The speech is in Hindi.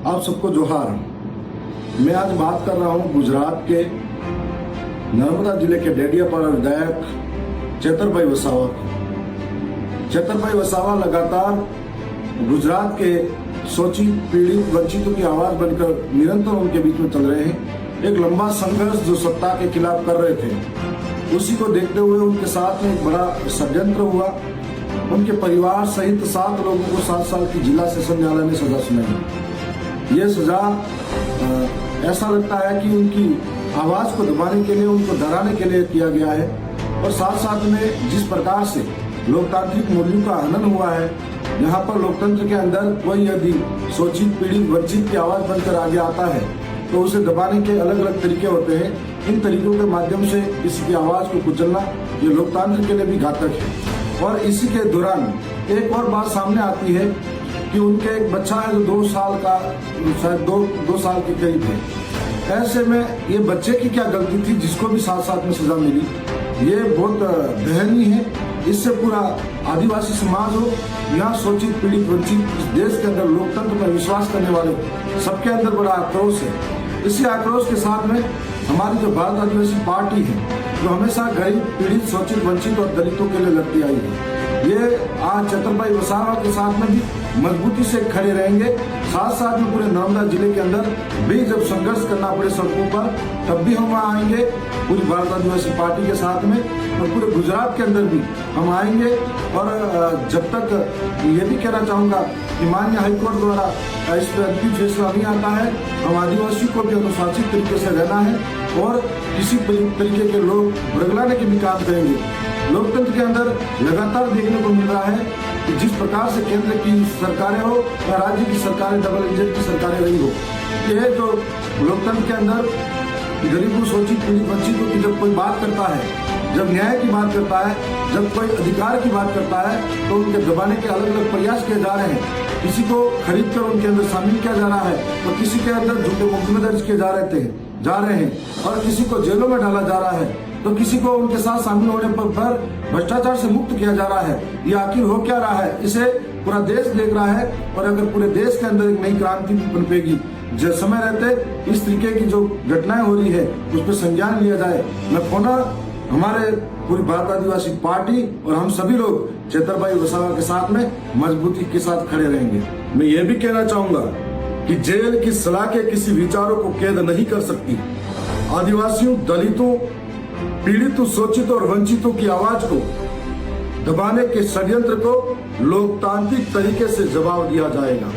आप सबको जोहार। मैं आज बात कर रहा हूं गुजरात के नर्मदा जिले के डेडियापाड़ा विधायक चेतरभाई वसावा। चेतरभाई वसावा लगातार गुजरात के शोषित, पीड़ित, वंचितों की आवाज बनकर निरंतर उनके बीच में चल रहे हैं। एक लंबा संघर्ष जो सत्ता के खिलाफ कर रहे थे, उसी को देखते हुए उनके साथ में एक बड़ा षड्यंत्र हुआ। उनके परिवार सहित 7 लोगों को 7 साल की जिला सेशन न्यायालय ने सजा सुनाई। ये सजा ऐसा लगता है कि उनकी आवाज को दबाने के लिए, उनको डराने के लिए किया गया है। और साथ साथ में जिस प्रकार से लोकतांत्रिक मूल्यों का हनन हुआ है, यहाँ पर लोकतंत्र के अंदर कोई यदि शोषित, पीड़ित, वंचित की आवाज बनकर आगे आता है तो उसे दबाने के अलग अलग तरीके होते हैं। इन तरीकों के माध्यम से किसी की आवाज को कुचलना ये लोकतंत्र के लिए भी घातक है। और इसी के दौरान एक और बात सामने आती है कि उनके एक बच्चा है जो 2 साल का, शायद 2 साल के करीब है। ऐसे में ये बच्चे की क्या गलती थी जिसको भी साथ में सजा मिली? ये बहुत दयनीय है। इससे पूरा आदिवासी समाज हो, यहाँ शोषित, पीड़ित, वंचित, इस देश के अंदर लोकतंत्र में विश्वास करने वाले सबके अंदर बड़ा आक्रोश है। इसी आक्रोश के साथ में हमारी जो भारत आदिवासी पार्टी है, जो हमेशा गरीब, पीड़ित, शोषित, वंचित और दलितों के लिए लड़ती आई है, ये आज चेतरभाई वसावा के साथ में भी मजबूती से खड़े रहेंगे। साथ में पूरे नर्मदा जिले के अंदर भी जब संघर्ष करना पड़े सड़कों पर, तब भी हम वहाँ आएंगे पूरी भारत आदिवासी पार्टी के साथ में। और पूरे गुजरात के अंदर भी हम आएंगे। और जब तक ये भी कहना चाहूँगा कि माननीय हाईकोर्ट द्वारा इस पर अंतिम फैसला नहीं आता है, हम आदिवासियों को भी अनुशासित तरीके से रहना है और किसी तरीके के लोग भड़कलाने के भी काम करेंगे। लोकतंत्र के अंदर लगातार देखने को मिल रहा है कि जिस प्रकार से केंद्र की सरकारें हो या राज्य की सरकारें, डबल इंजन की सरकारें रही हो, ये जो लोकतंत्र के अंदर गरीबों, शोषित, पीड़ित, वंचितों की जब कोई बात करता है, जब न्याय की बात करता है, जब कोई अधिकार की बात करता है, तो उनके दबाने के अलग अलग प्रयास किए जा रहे हैं। किसी को खरीद कर उनके अंदर शामिल किया जा रहा है, तो किसी के अंदर झूठे मुकदमे दर्ज किए जा रहे हैं और किसी को जेलों में डाला जा रहा है, तो किसी को उनके साथ शामिल होने पर भ्रष्टाचार से मुक्त किया जा रहा है। ये आखिर हो क्या रहा है, इसे पूरा देश देख रहा है। और अगर पूरे देश के अंदर एक नई क्रांति पनपेगी, जो समय रहते इस तरीके की जो घटनाएं हो रही है उस पर संज्ञान लिया जाए। मैं पुनः हमारे पूरी भारत आदिवासी पार्टी और हम सभी लोग चेतरभाई वसावा के साथ में मजबूती के साथ खड़े रहेंगे। मैं ये भी कहना चाहूंगा कि जेल की सलाखें किसी विचारों को कैद नहीं कर सकती। आदिवासियों, दलितों, पीड़ितों, शोषितों और वंचितों की आवाज को दबाने के षड्यंत्र को लोकतांत्रिक तरीके से जवाब दिया जाएगा।